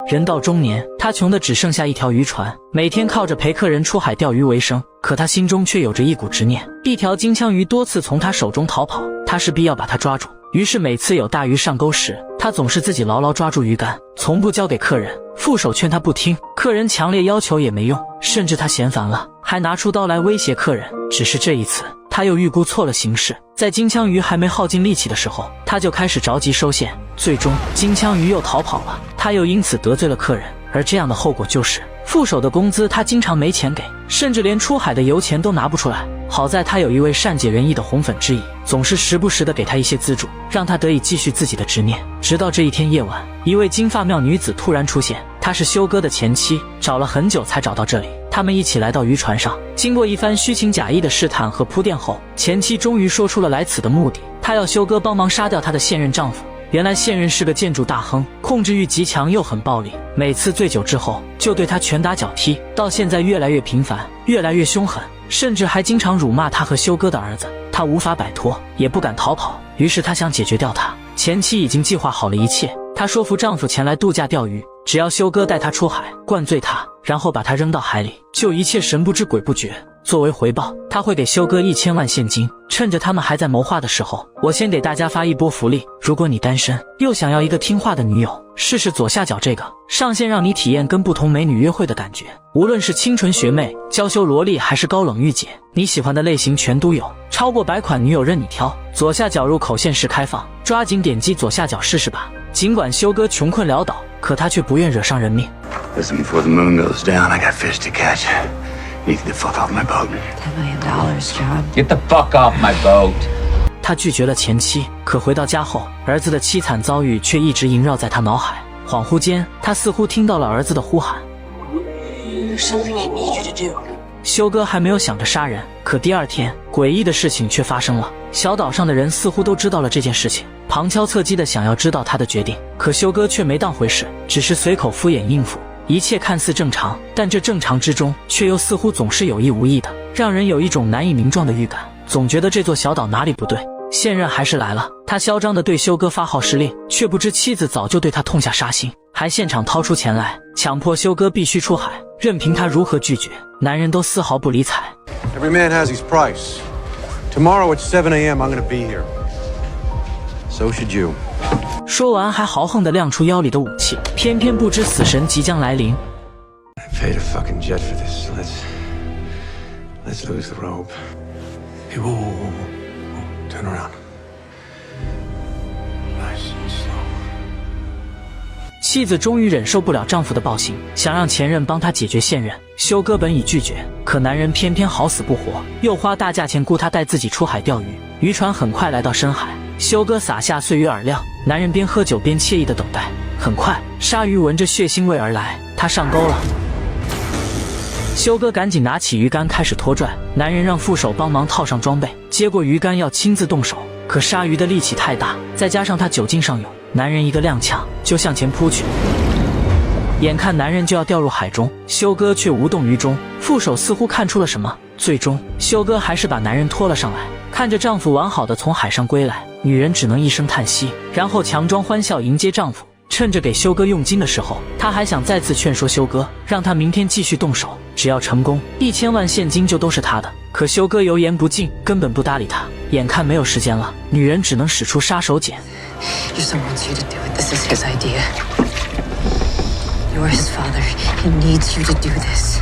人到中年，他穷的只剩下一条渔船，每天靠着陪客人出海钓鱼为生。可他心中却有着一股执念，一条金枪鱼多次从他手中逃跑，他势必要把它抓住。于是每次有大鱼上钩时，他总是自己牢牢抓住鱼竿，从不交给客人。副手劝他不听，客人强烈要求也没用，甚至他嫌烦了，还拿出刀来威胁客人。只是这一次，他又预估错了形势，在金枪鱼还没耗尽力气的时候，他就开始着急收线。最终，金枪鱼又逃跑了，他又因此得罪了客人。而这样的后果就是，副手的工资他经常没钱给，甚至连出海的油钱都拿不出来。好在他有一位善解人意的红粉知己，总是时不时的给他一些资助，让他得以继续自己的执念。直到这一天夜晚，一位金发妙女子突然出现，她是修哥的前妻，找了很久才找到这里。他们一起来到渔船上，经过一番虚情假意的试探和铺垫后，前妻终于说出了来此的目的，她要修哥帮忙杀掉她的现任丈夫。原来现任是个建筑大亨，控制欲极强又很暴力，每次醉酒之后就对他拳打脚踢，到现在越来越频繁，越来越凶狠，甚至还经常辱骂他和修哥的儿子。他无法摆脱，也不敢逃跑，于是他想解决掉他。前妻已经计划好了一切，她说服丈夫前来度假钓鱼，只要修哥带她出海，灌醉她，然后把她扔到海里，就一切神不知鬼不觉。作为回报，他会给修哥1000万现金。趁着他们还在谋划的时候，我先给大家发一波福利，如果你单身又想要一个听话的女友，试试左下角这个，上线让你体验跟不同美女约会的感觉。无论是清纯学妹、娇羞萝莉还是高冷御姐，你喜欢的类型全都有，超过100款女友任你挑。左下角入口限时开放，抓紧点击左下角试试吧。尽管修哥穷困潦倒，可他却不愿惹上人命。 Listen, before the moon goes down, I got fish to catch. You get the fuck off my boat. $10 million, John. Get the fuck off my boat. 他拒绝了前妻，可回到家后，儿子的凄惨遭遇却一直萦绕在他脑海。恍惚间，他似乎听到了儿子的呼喊。There's something I need you to do. 修哥还没有想着杀人，可第二天，诡异的事情却发生了。小岛上的人似乎都知道了这件事情，旁敲侧击的想要知道他的决定，可修哥却没当回事，只是随口敷衍应付。一切看似正常，但这正常之中却又似乎总是有意无意的，让人有一种难以名状的预感，总觉得这座小岛哪里不对。现任还是来了，他嚣张地对修哥发号施令，却不知妻子早就对他痛下杀心，还现场掏出钱来，强迫修哥必须出海，任凭他如何拒绝，男人都丝毫不理睬。 Every man has his price. Tomorrow at 7 a.m. I'm gonna be here. So should you. 说完还豪横地亮出腰里的武器，偏偏不知死神即将来临。 I paid a fucking jet for this. Let's lose the rope. Hey, whoa. Turn around. Nice and slow. 妻子终于忍受不了丈夫的暴行，想让前任帮她解决现任。修哥本已拒绝，可男人偏偏好死不活，又花大价钱雇他带自己出海钓鱼。渔船很快来到深海，修哥撒下碎鱼饵料，男人边喝酒边惬意地等待。很快，鲨鱼闻着血腥味而来，他上钩了。修哥赶紧拿起鱼竿开始拖拽，男人让副手帮忙套上装备，接过鱼竿要亲自动手，可鲨鱼的力气太大，再加上他酒劲上涌，男人一个踉跄就向前扑去。眼看男人就要掉入海中，修哥却无动于衷。副手似乎看出了什么，最终修哥还是把男人拖了上来。看着丈夫完好的从海上归来，女人只能一声叹息，然后强装欢笑迎接丈夫。趁着给修哥用金的时候，她还想再次劝说修哥，让他明天继续动手，只要成功，1000万现金就都是他的。可修哥油盐不进，根本不搭理他。眼看没有时间了，女人只能使出杀手锏。Your son wants you to do it. This is his idea. You're his father. He needs you to do this.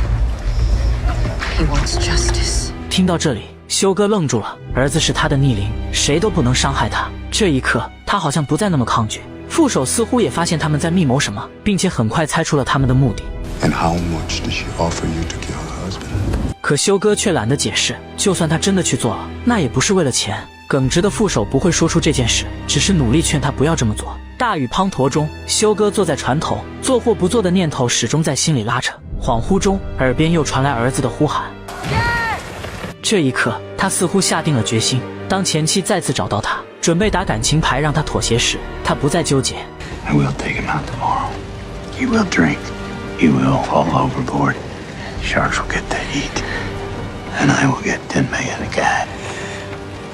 He wants justice. 听到这里，修哥愣住了。儿子是他的逆鳞，谁都不能伤害他。这一刻，他好像不再那么抗拒。副手似乎也发现他们在密谋什么，并且很快猜出了他们的目的。And how much does she offer you to kill her husband? 可修哥却懒得解释，就算他真的去做了，那也不是为了钱。耿直的副手不会说出这件事，只是努力劝他不要这么做。大雨滂沱中，修哥坐在船头，做或不做的念头始终在心里拉扯。恍惚中，耳边又传来儿子的呼喊。这一刻，他似乎下定了决心。当前妻再次找到他，准备打感情牌让他妥协时，他不再纠结。I will take him out tomorrow. He will drink. He will fall overboard. Sharks will get to eat. And I will get 10 million a guy.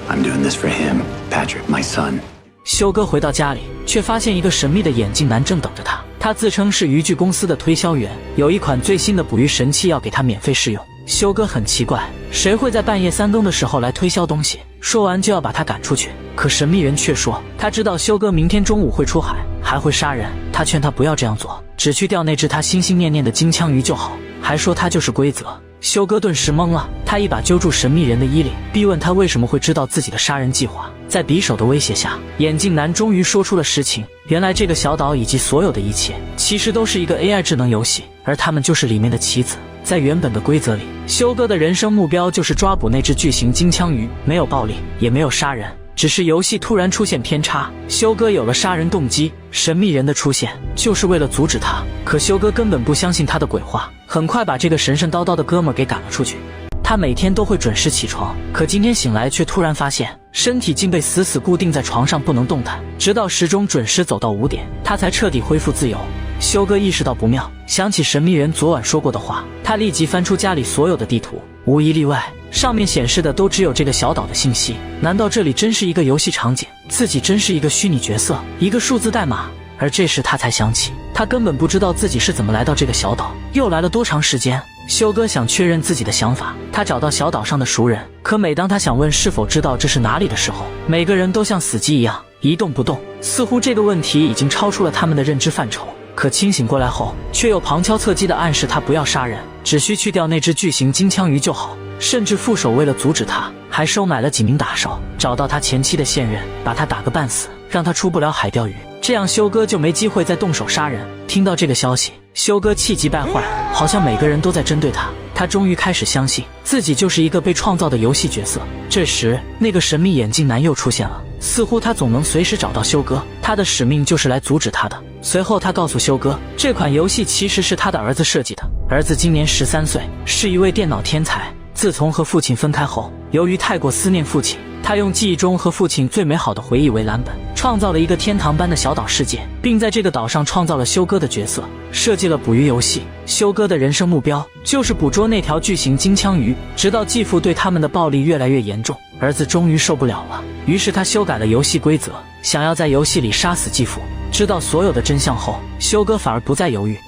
I'm doing this for him, Patrick, my son. 修哥回到家里，却发现一个神秘的眼镜男正等着他。他自称是渔具公司的推销员，有一款最新的捕鱼神器要给他免费试用。修哥很奇怪，谁会在半夜3更的时候来推销东西？说完就要把他赶出去。可神秘人却说，他知道修哥明天中午会出海，还会杀人。他劝他不要这样做，只去钓那只他心心念念的金枪鱼就好，还说他就是规则。修哥顿时懵了，他一把揪住神秘人的衣领，逼问他为什么会知道自己的杀人计划。在匕首的威胁下，眼镜男终于说出了实情。原来这个小岛以及所有的一切，其实都是一个 AI 智能游戏，而他们就是里面的棋子。在原本的规则里，修哥的人生目标就是抓捕那只巨型金枪鱼，没有暴力，也没有杀人，只是游戏突然出现偏差，修哥有了杀人动机。神秘人的出现就是为了阻止他，可修哥根本不相信他的鬼话，很快把这个神神叨叨的哥们给赶了出去。他每天都会准时起床，可今天醒来却突然发现身体竟被死死固定在床上不能动弹，直到时钟准时走到5点，他才彻底恢复自由。修哥意识到不妙，想起神秘人昨晚说过的话，他立即翻出家里所有的地图，无一例外，上面显示的都只有这个小岛的信息。难道这里真是一个游戏场景？自己真是一个虚拟角色，一个数字代码？而这时他才想起，他根本不知道自己是怎么来到这个小岛，又来了多长时间。修哥想确认自己的想法，他找到小岛上的熟人，可每当他想问是否知道这是哪里的时候，每个人都像死鸡一样一动不动，似乎这个问题已经超出了他们的认知范畴。可清醒过来后，却又旁敲侧击地暗示他不要杀人，只需去掉那只巨型金枪鱼就好。甚至副手为了阻止他，还收买了几名打手，找到他前妻的现任，把他打个半死，让他出不了海钓鱼，这样修哥就没机会再动手杀人。听到这个消息，修哥气急败坏，好像每个人都在针对他。他终于开始相信自己就是一个被创造的游戏角色。这时，那个神秘眼镜男又出现了，似乎他总能随时找到修哥，他的使命就是来阻止他的。随后他告诉修哥，这款游戏其实是他的儿子设计的，儿子今年13岁，是一位电脑天才。自从和父亲分开后，由于太过思念父亲，他用记忆中和父亲最美好的回忆为蓝本，创造了一个天堂般的小岛世界，并在这个岛上创造了修哥的角色，设计了捕鱼游戏。修哥的人生目标就是捕捉那条巨型金枪鱼，直到继父对他们的暴力越来越严重，儿子终于受不了了，于是他修改了游戏规则，想要在游戏里杀死继父。知道所有的真相后，修哥反而不再犹豫。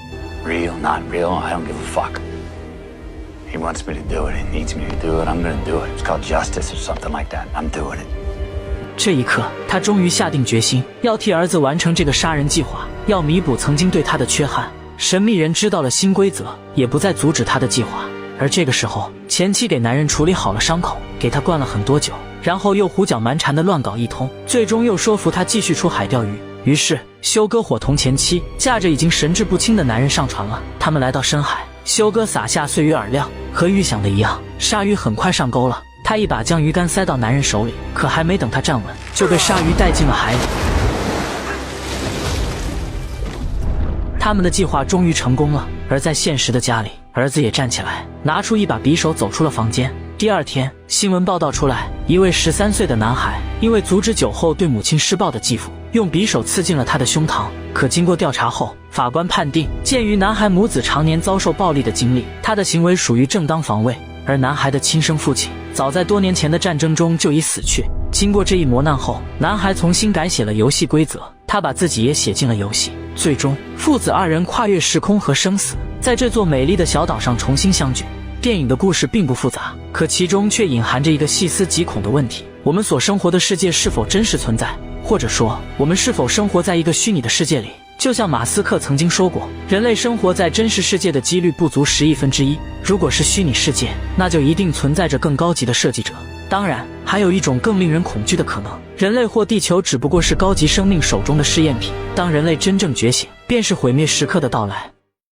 Real, not real, I don't give a fuck. He wants me to do it. He needs me to do it. I'm gonna do it. It's called justice or something like that. I'm doing it. 这一刻，他终于下定决心，要替儿子完成这个杀人计划，要弥补曾经对他的缺憾。神秘人知道了新规则，也不再阻止他的计划。而这个时候，前妻给男人处理好了伤口，给他灌了很多酒，然后又胡搅蛮缠的乱搞一通，最终又说服他继续出海钓鱼。于是，修哥伙同前妻，驾着已经神志不清的男人上船了。他们来到深海，修哥撒下碎鱼饵料，和预想的一样，鲨鱼很快上钩了。他一把将鱼竿塞到男人手里，可还没等他站稳，就被鲨鱼带进了海里。他们的计划终于成功了，而在现实的家里，儿子也站起来，拿出一把匕首走出了房间。第二天，新闻报道出来，一位13岁的男孩因为阻止酒后对母亲施暴的继父，用匕首刺进了他的胸膛。可经过调查后，法官判定，鉴于男孩母子常年遭受暴力的经历，他的行为属于正当防卫。而男孩的亲生父亲早在多年前的战争中就已死去。经过这一磨难后，男孩重新改写了游戏规则，他把自己也写进了游戏。最终，父子二人跨越时空和生死，在这座美丽的小岛上重新相聚。电影的故事并不复杂，可其中却隐含着一个细思极恐的问题：我们所生活的世界是否真实存在？或者说，我们是否生活在一个虚拟的世界里？就像马斯克曾经说过，人类生活在真实世界的几率不足10亿分之一。如果是虚拟世界，那就一定存在着更高级的设计者。当然，还有一种更令人恐惧的可能，人类或地球只不过是高级生命手中的试验品。当人类真正觉醒，便是毁灭时刻的到来。